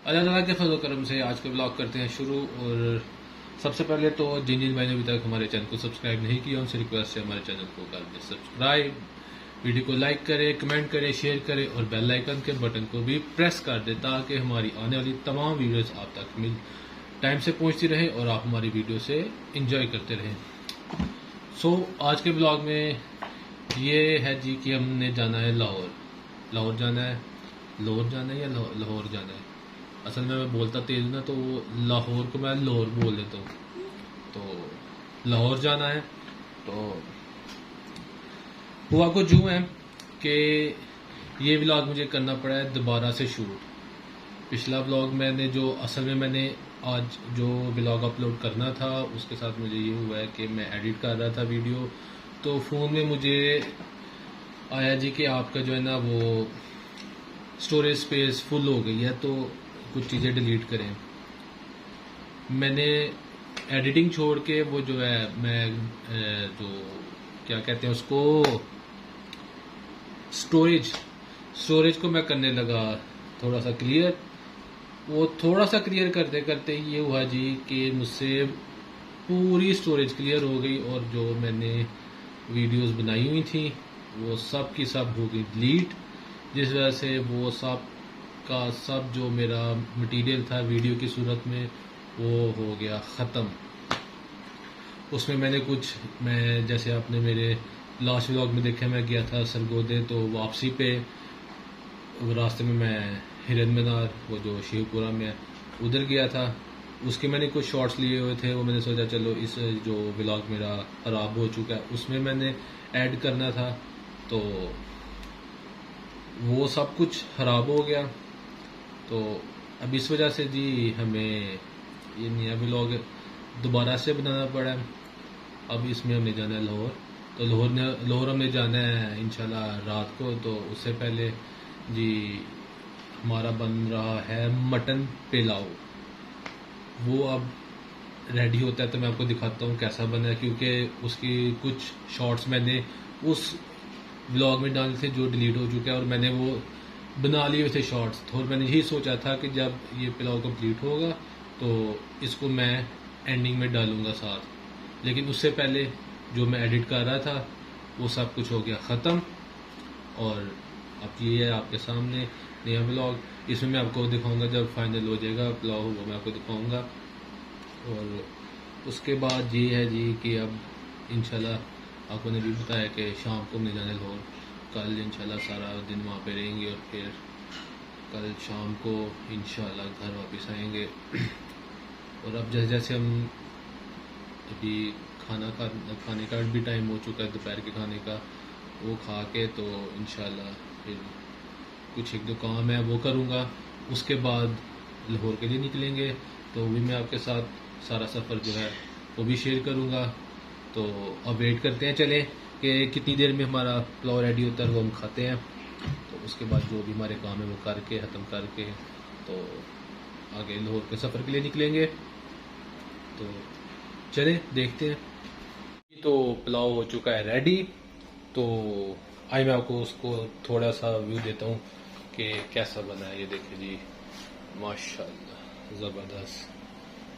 अल्लाह ताला के फजल करम से आज का ब्लॉग करते हैं शुरू। और सबसे पहले तो जिन जिन भाई ने अभी तक हमारे चैनल को सब्सक्राइब नहीं किया उनसे रिक्वेस्ट है हमारे चैनल को कर दें सब्सक्राइब, वीडियो को लाइक करें, कमेंट करें, शेयर करें और बेल आइकन के बटन को भी प्रेस कर दें ताकि हमारी आने वाली तमाम वीडियोस आप तक टाइम से पहुंचती रहे और आप हमारी वीडियो से इंजॉय करते रहें। सो आज के ब्लॉग में ये है जी कि हमने जाना है लाहौर जाना है, लाहौर जाना है या लाहौर जाना है। असल में मैं बोलता तेज ना तो लाहौर को मैं लाहौर बोल देता हूँ, तो लाहौर जाना है। तो हुआ कुछ यूँ है कि ये व्लॉग मुझे करना पड़ा है दोबारा से शूट। पिछला व्लॉग मैंने आज जो व्लॉग अपलोड करना था उसके साथ मुझे ये हुआ है कि मैं एडिट कर रहा था वीडियो, तो फ़ोन में मुझे आया जी कि आपका जो है ना वो स्टोरेज स्पेस फुल हो गई है, तो कुछ चीज़ें डिलीट करें। मैंने एडिटिंग छोड़ के वो जो है मैं जो क्या कहते हैं उसको स्टोरेज को मैं करने लगा थोड़ा सा क्लियर। वो थोड़ा सा क्लियर करते करते ये हुआ जी कि मुझसे पूरी स्टोरेज क्लियर हो गई और जो मैंने वीडियोस बनाई हुई थी वो सब की सब हो गई डिलीट, जिस वजह से वो सब का सब जो मेरा मटेरियल था वीडियो की सूरत में वो हो गया ख़त्म। उसमें मैं जैसे आपने मेरे लास्ट व्लॉग में देखा, मैं गया था सरगोदे, तो वापसी पे रास्ते में मैं हिरन मीनार वो जो शिवपुरा में है उधर गया था। उसके मैंने कुछ शॉर्ट्स लिए हुए थे, वो मैंने सोचा चलो इस जो व्लॉग मेरा ख़राब हो चुका है उसमें मैंने ऐड करना था, तो वो सब कुछ ख़राब हो गया। तो अब इस वजह से जी हमें ये नया व्लॉग दोबारा से बनाना पड़ा है। अब इसमें हमने जाना है लाहौर, तो लाहौर हमने जाना है इंशाल्लाह रात को। तो उससे पहले जी हमारा बन रहा है मटन पुलाव, वो अब रेडी होता है तो मैं आपको दिखाता हूँ कैसा बना है, क्योंकि उसकी कुछ शॉर्ट्स मैंने उस व्लॉग में डाले थे जो डिलीट हो चुका है और मैंने वो बना लिए हुए थे शॉर्ट्स। तो मैंने यही सोचा था कि जब ये पुलाव कंप्लीट होगा तो इसको मैं एंडिंग में डालूंगा साथ, लेकिन उससे पहले जो मैं एडिट कर रहा था वो सब कुछ हो गया ख़त्म। और अब ये है आपके सामने नया व्लॉग, इसमें मैं आपको दिखाऊंगा जब फाइनल हो जाएगा पुलाव वो मैं आपको दिखाऊंगा। और उसके बाद ये है जी कि अब इंशाल्लाह आपको ने भी बताया कि शाम को हमने जाना लाहौर, कल इंशाल्लाह सारा दिन वहाँ पे रहेंगे और फिर कल शाम को इंशाल्लाह घर वापस आएंगे। और अब जैसे जैसे हम अभी खाने का भी टाइम हो चुका है, दोपहर के खाने का वो खा के तो इंशाल्लाह फिर कुछ एक दो काम है वो करूँगा। उसके बाद लाहौर के लिए निकलेंगे, तो भी मैं आपके साथ सारा सफ़र जो है वो भी शेयर करूँगा। तो अब वेट करते हैं चले कि कितनी देर में हमारा पुलाव रेडी होता है वो हम खाते हैं। तो उसके बाद जो भी हमारे काम है वो करके ख़त्म करके तो आगे लाहौर के सफ़र के लिए निकलेंगे। तो चले देखते हैं। तो पुलाव हो चुका है रेडी, तो आई मैं आपको उसको थोड़ा सा व्यू देता हूँ कि कैसा बना है। ये देखिए जी माशाल्लाह ज़बरदस्त,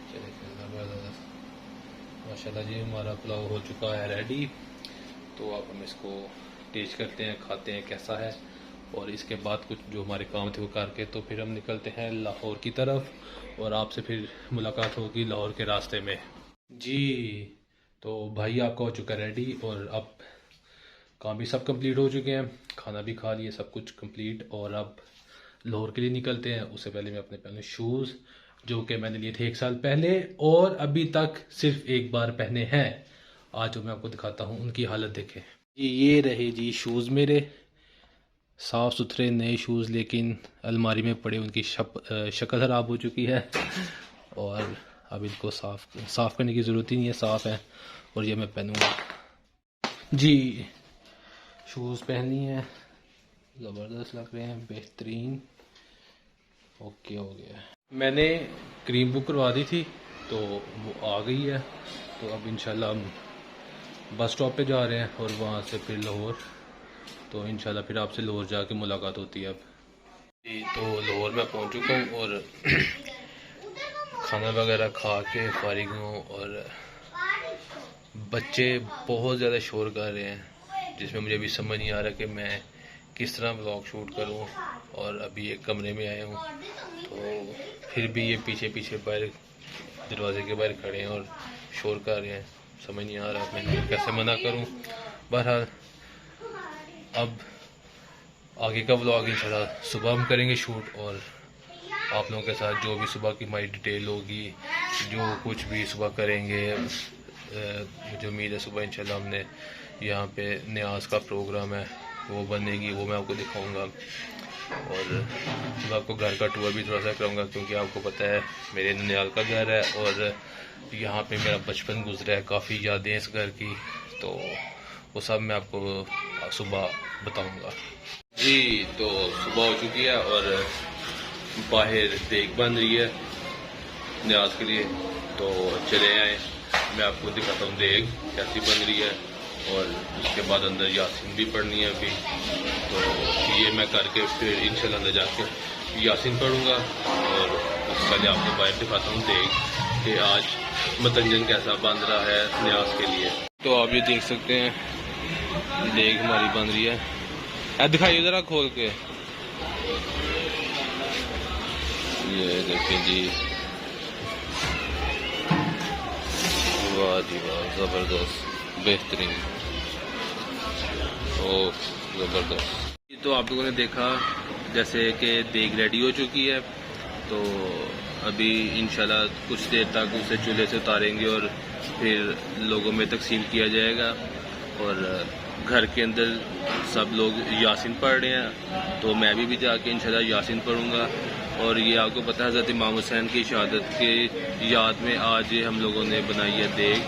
चले ज़बरदस्त माशाल्लाह जी हमारा पुलाव हो चुका है रेडी। तो अब हम इसको टेस्ट करते हैं, खाते हैं कैसा है, और इसके बाद कुछ जो हमारे काम थे वो करके तो फिर हम निकलते हैं लाहौर की तरफ और आपसे फिर मुलाकात होगी लाहौर के रास्ते में जी। तो भाई आपका हो चुका है रेडी और अब काम भी सब कंप्लीट हो चुके हैं, खाना भी खा लिए, सब कुछ कंप्लीट। और अब लाहौर के लिए निकलते हैं। उससे पहले मैं अपने पहले शूज़ जो कि मैंने लिए थे 1 साल पहले और अभी तक सिर्फ एक बार पहने हैं, आज जो मैं आपको दिखाता हूँ उनकी हालत देखें। ये रहे जी शूज़ मेरे, साफ़ सुथरे नए शूज़, लेकिन अलमारी में पड़े उनकी शक्ल ख़राब हो चुकी है और अब इनको साफ़ करने की ज़रूरत ही नहीं है, साफ़ है। और ये मैं पहनूँगा जी, शूज़ पहन लिए हैं, ज़बरदस्त लग रहे हैं, बेहतरीन, ओके हो गया। मैंने क्रीम बुक करवा दी थी तो वो आ गई है। तो अब इंशाल्लाह हम बस स्टॉप पे जा रहे हैं और वहाँ से फिर लाहौर, तो इंशाल्लाह फिर आपसे लाहौर जाके मुलाकात होती है अब। जी तो लाहौर में पहुंच चुका हूँ और खाना वगैरह खा के फारिग हूँ और बच्चे बहुत ज़्यादा शोर कर रहे हैं जिसमें मुझे अभी समझ नहीं आ रहा कि मैं किस तरह व्लॉग शूट करूँ। और अभी एक कमरे में आया हूँ तो फिर भी ये पीछे पीछे बाहर दरवाजे के बाहर खड़े हैं और शोर कर रहे हैं। समझ नहीं आ रहा मैं कैसे मना करूँ। बहरहाल अब आगे का व्लॉग इंशाल्लाह सुबह हम करेंगे शूट और आप लोगों के साथ जो भी सुबह की हमारी डिटेल होगी, जो कुछ भी सुबह करेंगे, मुझे उम्मीद है सुबह इंशाल्लाह हमने यहाँ पे न्याज का प्रोग्राम है वो बनेगी, वो मैं आपको दिखाऊंगा। और मैं आपको घर का टूर भी थोड़ा सा कराऊंगा क्योंकि आपको पता है मेरे ननियाल का घर है और यहाँ पे मेरा बचपन गुजरा है, काफ़ी यादें इस घर की, तो वो सब मैं आपको सुबह बताऊंगा। जी तो सुबह हो चुकी है और बाहर देख बन रही है न्याज के लिए, तो चले आए मैं आपको दिखाता हूँ देख कैसी बन रही है। और उसके बाद अंदर यासीन भी पढ़नी है अभी, तो ये मैं करके फिर इंशाल्लाह अंदर जाके यासीन पढ़ूंगा और उससे पहले आपको बाहर दिखाता हूँ देख कि आज मतंजन कैसा बन रहा है न्याज के लिए। तो आप ये देख सकते हैं देख हमारी बन रही है, दिखाइए ज़रा खोल के। ये देखिए जी, वाह जी वाह, ज़बरदस्त, बेहतरीन, ओ ज़बरदस्त। तो आप लोगों ने देखा जैसे कि देग रेडी हो चुकी है, तो अभी इंशाल्लाह कुछ देर तक उसे चूल्हे से उतारेंगे और फिर लोगों में तकसीम किया जाएगा। और घर के अंदर सब लोग यासीन पढ़ रहे हैं, तो मैं भी जाके इंशाल्लाह यासीन पढ़ूंगा। और ये आपको पता है हज़रत इमाम हुसैन की शहादत के याद में आज हम लोगों ने बनाई है देग,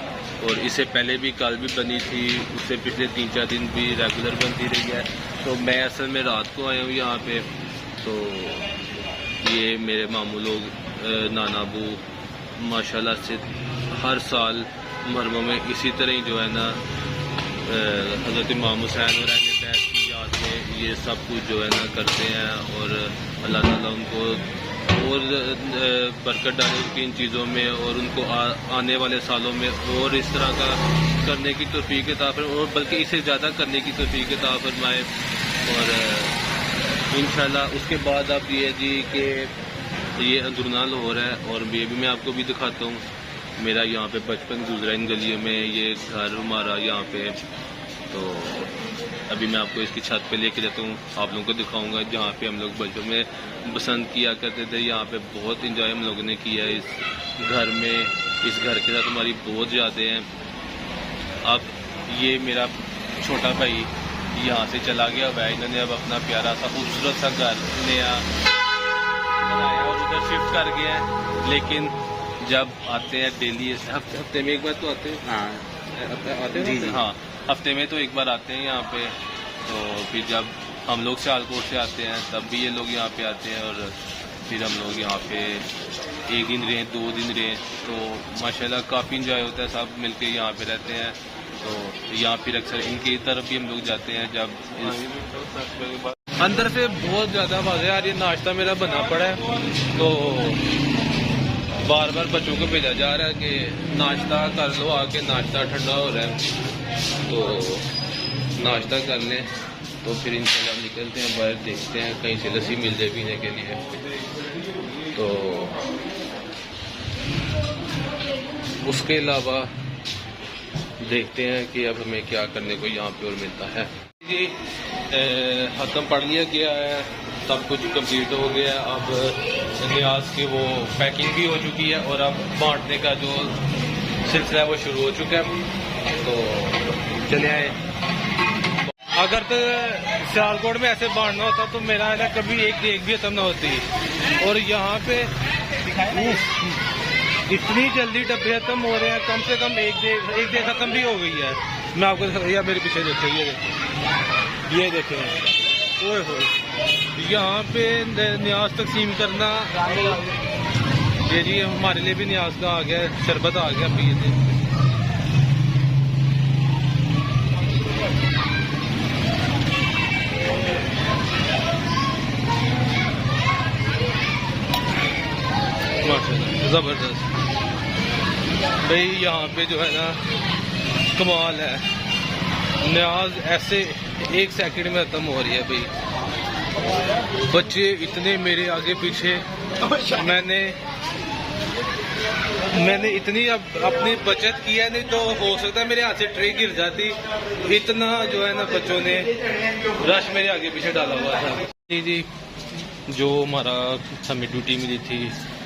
और इससे पहले भी कल भी बनी थी, उससे पिछले 3-4 दिन भी रेगुलर बनती रही है। तो मैं असल में रात को आया हूँ यहाँ पे, तो ये मेरे मामू लोग नाना अबू माशाल्लाह से हर साल मुहर्रम में इसी तरह ही जो है ना हज़रत इमाम हुसैन और अहले बैत की याद में ये सब कुछ जो है ना करते हैं। और अल्लाह ताला उनको और बरकत डाले उनकी इन चीज़ों में, और उनको आने वाले सालों में और इस तरह का करने की तौफीक अता फरमाए, और बल्कि इससे ज़्यादा करने की तौफीक अता फरमाए। और इंशाल्लाह उसके बाद अब ये जी कि ये अंदरूना लाहौर है, और ये भी मैं आपको भी दिखाता हूँ। मेरा यहाँ पे बचपन गुजरा इन गलियों में, ये घर हमारा यहाँ पे। तो अभी मैं आपको इसकी छत पे लेके जाता हूँ, आप लोगों को दिखाऊंगा जहाँ पे हम लोग बचपन में पसंद किया करते थे। यहाँ पे बहुत इंजॉय हम लोगों ने किया इस घर में, इस घर के साथ हमारी बहुत यादें हैं। अब ये मेरा छोटा भाई यहाँ से चला गया हुआ है, इन्होंने अब अपना प्यारा सा खूबसूरत सा घर नया बनाया और उधर शिफ्ट कर गया है। लेकिन जब आते हैं डेली, हफ्ते में एक बार तो आते हैं, आते हैं हाँ, हफ्ते में तो एक बार आते हैं यहाँ पे। तो फिर जब हम लोग सियालकोट से आते हैं तब भी ये लोग यहाँ पे आते हैं, और फिर हम लोग यहाँ पे 1 दिन रहें 2 दिन रहें, तो माशाल्लाह काफ़ी इंजॉय होता है, सब मिलके यहाँ पे रहते हैं। तो यहाँ फिर अक्सर इनकी तरफ भी हम लोग जाते हैं। जब अंदर से बहुत ज़्यादा आवाज़ आ रही है, नाश्ता मेरा बना पड़ा है, तो बार बार बच्चों को भेजा जा रहा है कि नाश्ता कर लो आके, नाश्ता ठंडा हो रहा है, तो नाश्ता कर लें। तो फिर इंशाल्लाह निकलते हैं बाहर, देखते हैं कहीं से लस्सी मिल जाए पीने के लिए। तो उसके अलावा देखते हैं कि अब हमें क्या करने को यहाँ पे और मिलता है। जी ख़त्म पढ़ लिया गया है, सब कुछ कंप्लीट हो गया। अब न्याज की वो पैकिंग भी हो चुकी है और अब बांटने का जो सिलसिला है वो शुरू हो चुका है। तो चले आए। अगर तो सियालकोट में ऐसे बांटना होता तो मेरा है ना कभी एक देख भी खत्म ना होती, और यहाँ पे इतनी जल्दी डब्बे खत्म हो रहे हैं, कम से कम एक देख खत्म भी हो गई है। मैं आपको दिखा, मेरे पीछे देखो, ये देखें, ओए होए, यहाँ पे न्याज तकसीम करना, ये जी हमारे लिए भी न्याज का आ गया, शरबत आ गया, पी थे। माशाल्लाह ज़बरदस्त भाई। यहाँ पे जो है ना कमाल है, न्याज ऐसे 1 सेकंड में ख़त्म हो रही है भाई। बच्चे इतने मेरे आगे पीछे, मैंने इतनी अपनी बचत की है, नहीं तो हो सकता है मेरे हाथ से ट्रे गिर जाती। इतना जो है ना बच्चों ने रश मेरे आगे पीछे डाला हुआ था। जी जो हमारा हमें ड्यूटी मिली थी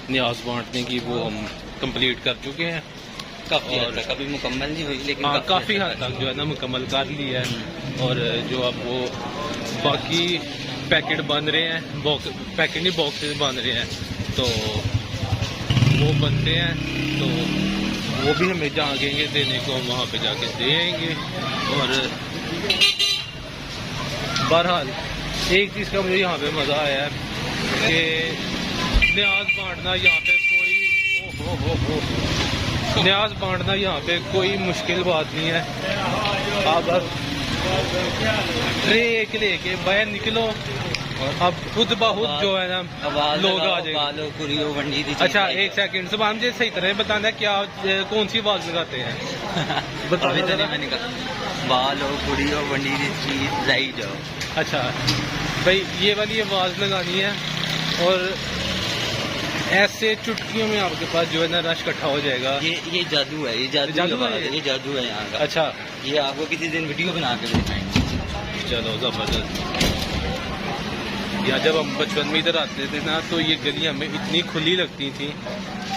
न्याज बांटने की, वो हम कंप्लीट कर चुके हैं। काफ़ी हद तक, अभी मुकम्मल नहीं हुई लेकिन हाँ काफ़ी हद तक जो है ना मुकम्मल कर ली है। और जो अब वो बाकी पैकेट बन रहे हैं, पैकेट नहीं बॉक्सेस बन रहे हैं, तो वो बनते हैं, तो वो भी हमें जाएंगे देने को, वहाँ पे जाके देंगे। और बहरहाल एक चीज़ का मुझे यहाँ पे मज़ा आया है कि न्याज बांटना यहाँ पे न्याज बांटना यहाँ पे कोई मुश्किल बात नहीं है। आप बस ट्रे एक लेके बाहर निकलो, अब खुद बहुत जो है ना लोग आ जाएंगे। अच्छा 1 सेकंड सुबह मुझे सही तरह बताना क्या कौन सी आवाज लगाते हैं? बालो कुड़ियो वंडी दी चीज लाई जाओ। अच्छा भाई ये वाली आवाज लगानी है और ऐसे चुटकियों में आपके पास जो है ना रश इकट्ठा हो जाएगा। ये जादू है, ये जादू है यहाँ का। अच्छा ये आपको किसी दिन वीडियो बना के दिखाएंगे। चलो जबरदस्त। या जब हम बचपन में इधर आते थे ना, तो ये गलियां हमें इतनी खुली लगती थी,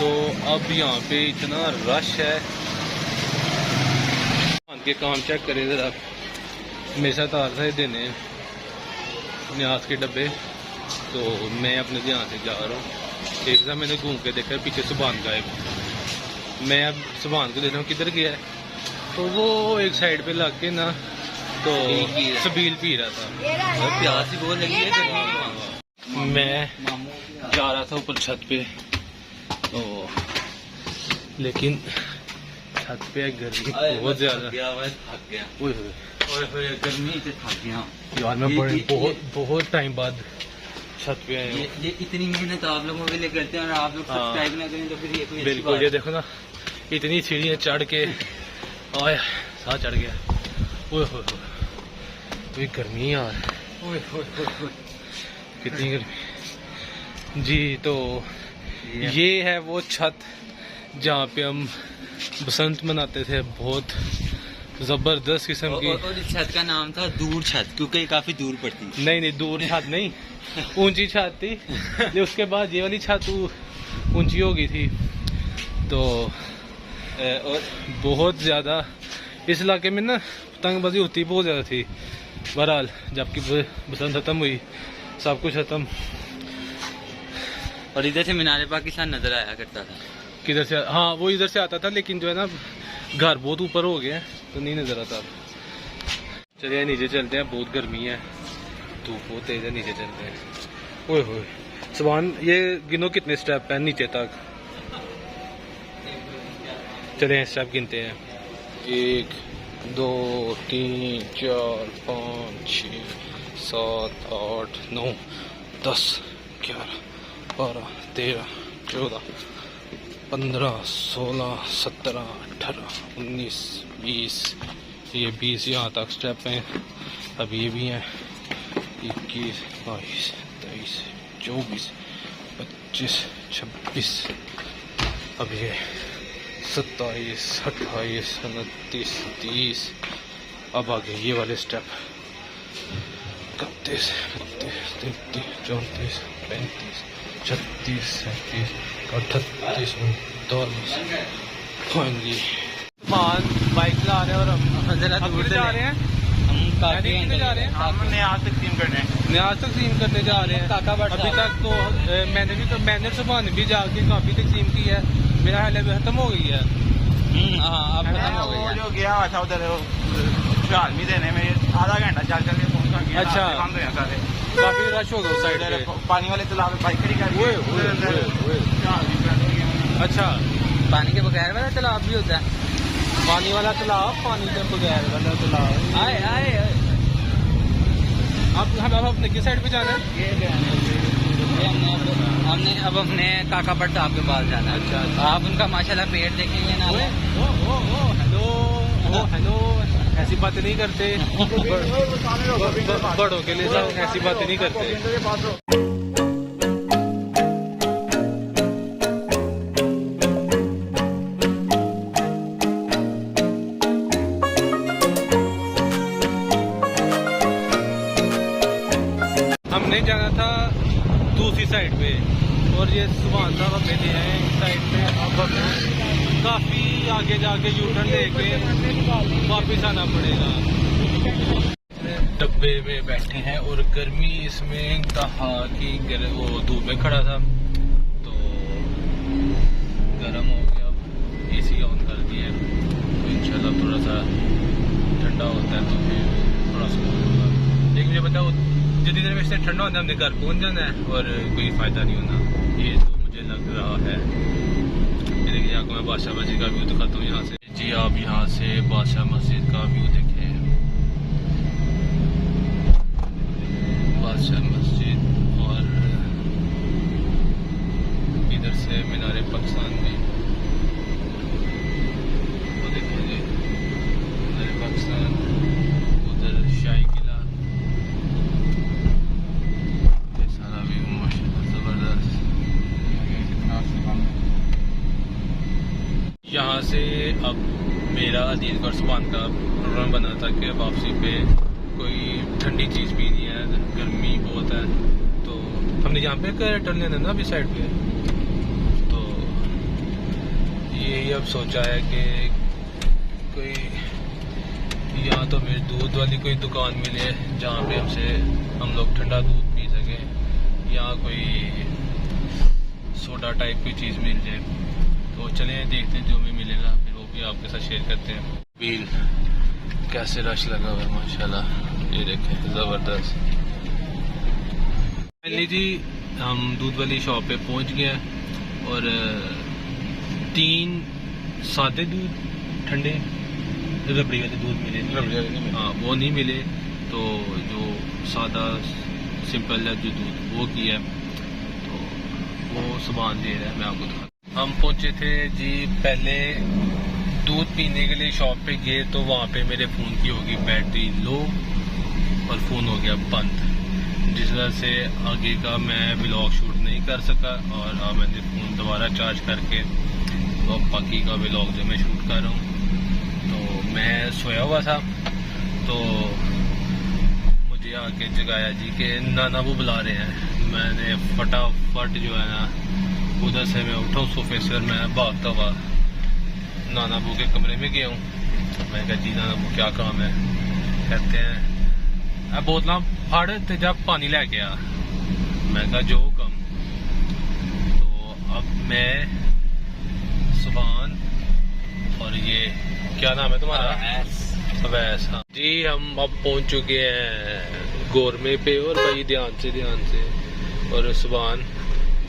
तो अब यहाँ पे इतना रश है। के काम चेक करें ज़रा, मेरे साथ आ रहा है देने न्याज के डब्बे, तो मैं अपने ध्यान से जा रहा हूँ। एक बार मैंने घूम के देखा पीछे सुभान गायब, मैं अब सुभान को देख रहा हूँ किधर गया है, तो वो एक साइड पे लग के ना तो सबील पी रहा था। प्यास ही बहुत लगी है। मैं जा रहा था ऊपर छत पे, तो लेकिन छत पे गर्मी बहुत ज्यादा, थक गया गर्मी से थक गया यार। मैं बहुत टाइम बाद छत पे आया हूँ। ये इतनी मेहनत आप लोगों के लिए करते हैं और आप लोग सब्सक्राइब ना करें तो फिर ये कोई बिल्कुल। ये देखो ना इतनी सीढ़ियाँ चढ़ के आया, साथ चढ़ गया। ओए होए गर्मी यार, कितनी गर्मी जी। तो ये है वो छत जहाँ पे हम बसंत मनाते थे, बहुत जबरदस्त किस्म की। और इस छत का नाम था दूर छत, क्योंकि काफी दूर पड़ती। नहीं दूर छत नहीं, ऊंची छत थी। उसके बाद ये वाली छत ऊंची हो गई थी, तो और बहुत ज्यादा इस इलाके में ना पतंगबाजी होती बहुत ज्यादा थी। बहरहाल जबकि बसंत खत्म हुई, सब कुछ खत्म। और इधर से मीनार पाकिस्तान नजर आया करता था। किधर से? हाँ वो इधर से आता था, लेकिन जो है ना घर बहुत ऊपर हो गए तो नहीं नजर आता। चलिए नीचे चलते हैं, बहुत गर्मी है, धूप बहुत तेज है, नीचे चलते हैं। ओए होए सुभान, ये गिनो कितने स्टेप हैं नीचे तक? चलिए स्टेप गिनते हैं। 1 2 3 4 5 6 7 8 9 10 11 12 13 14 15 16 17 18 19 20। ये 20 यहाँ तक स्टेप हैं। अब ये भी हैं 21 22 23 24 25 26। अब ये 27 28 29 30। अब आगे ये वाले स्टेप 31 32 33 34 35 36 37 38 39। फाइनली बाइक चला रहे हैं और हम जरा दूर जा रहे हैं। हम काफी जा रहे हैं, हम न्याज तकसीम करने जा रहे हैं। अभी तक तो मैंने सुबह भी जाके काफी तकसीम की है, मेरा हाल अभी खत्म हो गई है। अब खत्म हो गई है। जो गया हुआ था उधर आदमी देने में आधा घंटा चल के पहुंचा गया। अच्छा काफी रश हो गया उस साइड पे। पानी वाले तालाब में बाइक खड़ी कर। अच्छा पानी के बगैर वाला तालाब भी होता है? पानी वाला तालाब, पानी के बगैर वाला तालाब। आए आप अपने किस साइड पे जाना है? हमने अब अपने काका भट्ट साहब के पास जाना है। अच्छा। आप उनका माशाल्लाह पेड़ देखेंगे ना। हेलो ऐसी बातें नहीं करते, बड़ों के लिए सब ऐसी बातें नहीं करते। हमने जाना था दूसरी साइड पे और ये सुभान साहब हमें ले आए इस साइड पे। अब हमें काफ़ी आगे जाके यू टर्न लेके वापस आना पड़ेगा। डब्बे में बैठे हैं और गर्मी इसमें कहा कि वो धूप में खड़ा था तो गर्म हो गया। एसी ऑन कर दिया तो इंशाल्लाह थोड़ा सा ठंडा होता है तो फिर थोड़ा सुकून होगा। लेकिन मुझे बताओ जितनी देर में इससे ठंडा होता है हमने घर पहुंच जाना है और कोई फ़ायदा नहीं होना, ये तो मुझे लग रहा है। देखिए आपको मैं बादशाह मस्जिद का व्यू दिखाता हूँ यहाँ से। जी आप यहाँ से बादशाह मस्जिद का व्यू देखें, बादशाह मस्जिद और इधर से मीनार पाकिस्तान भी वो देखेंगे, मीनार पाकिस्तान, उधर शाही किला, ये सारा व्यू माशाल्लाह ज़बरदस्त। यहाँ से अब मेरा अदीलगढ़ सुभान का प्रोग्राम बना था कि वापसी पे कोई ठंडी चीज़ पीनी है, गर्मी बहुत है तो हमने यहाँ पे टर्न लेना ना अभी साइड पे, तो यही अब सोचा है कि कोई यहाँ तो मेरी दूध वाली कोई दुकान मिले जहाँ पे हम लोग ठंडा दूध पी सकें, यहाँ कोई सोडा टाइप की चीज़ मिल जाए तो चलें देखते हैं जो भी मिलेगा फिर वो भी आपके साथ शेयर करते हैं। बिल कैसे रश लगा हुआ है माशाल्लाह, ये देखें ज़बरदस्त। फाइनली जी हम दूध वाली शॉप पे पहुंच गए और 3 सादे दूध ठंडे रबड़ी वाले दूध मिले, हाँ वो नहीं मिले तो जो सादा सिंपल है जो दूध वो किया तो वो सामान दे रहा है। मैं आपको दिखा, हम पहुंचे थे जी पहले दूध पीने के लिए शॉप पे गए तो वहाँ पे मेरे फ़ोन की होगी बैटरी लो और फ़ोन हो गया बंद, जिस वजह से आगे का मैं व्लॉग शूट नहीं कर सका और अब मैंने फ़ोन दोबारा चार्ज करके तो बाकी का व्लॉग जो मैं शूट कर रहा हूँ। तो मैं सोया हुआ था तो मुझे आके जगाया जी कि नाना वो बुला रहे हैं। मैंने फटाफट जो है ना उधर से मैं उठा सोफे से और मैं भागता हुआ नाना बू के कमरे में गया हूँ। मैं कहा जी नाना बू क्या काम है, कहते हैं अब बोतल फाड़ ते जब पानी लेके आ। मैं कहा जो कम, तो अब मैं सुभान और ये क्या नाम है तुम्हारा, अवैस, हाँ जी हम अब पहुंच चुके हैं गोरमे पे और भाई ध्यान से और सुभान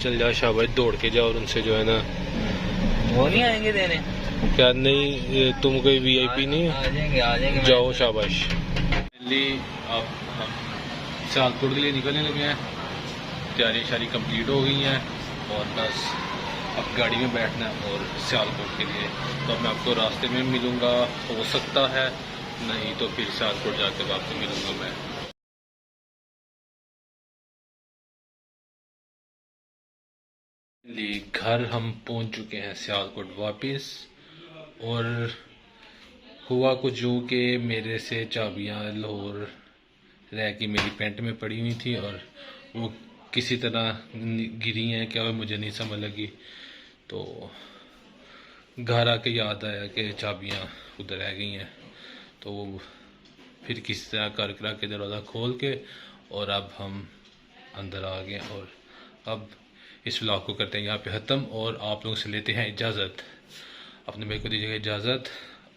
चल जाओ शाबाश दौड़ के जाओ और उनसे जो है ना वो नहीं आएंगे देने, क्या नहीं तुम कोई वीआईपी नहीं आ जाएंगे जाओ शाबाश। अब हम सियालकोट के लिए निकलने लगे हैं, तैयारी शारी कंप्लीट हो गई हैं और बस अब गाड़ी में बैठना है और सियालकोट के लिए। तो अब मैं आपको रास्ते में मिलूँगा, हो सकता है नहीं तो फिर सियालकोट जाकर आपको मिलूँगा मैं। घर हम पहुंच चुके हैं सियालकोट वापस और हुआ कुछ यूँ कि मेरे से चाबियां लाहौर रह की मेरी पैंट में पड़ी हुई थी और वो किसी तरह गिरी हैं क्या मुझे नहीं समझ लगी। तो घर आके याद आया कि चाबियां उधर रह गई हैं, तो वो फिर किसी तरह कर करा के दरवाज़ा खोल के और अब हम अंदर आ गए और अब इस व्लॉग को करते हैं यहाँ पे ख़त्म और आप लोगों से लेते हैं इजाज़त। अपने भाई को दीजिएगा इजाज़त।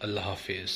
अल्लाह हाफिज़।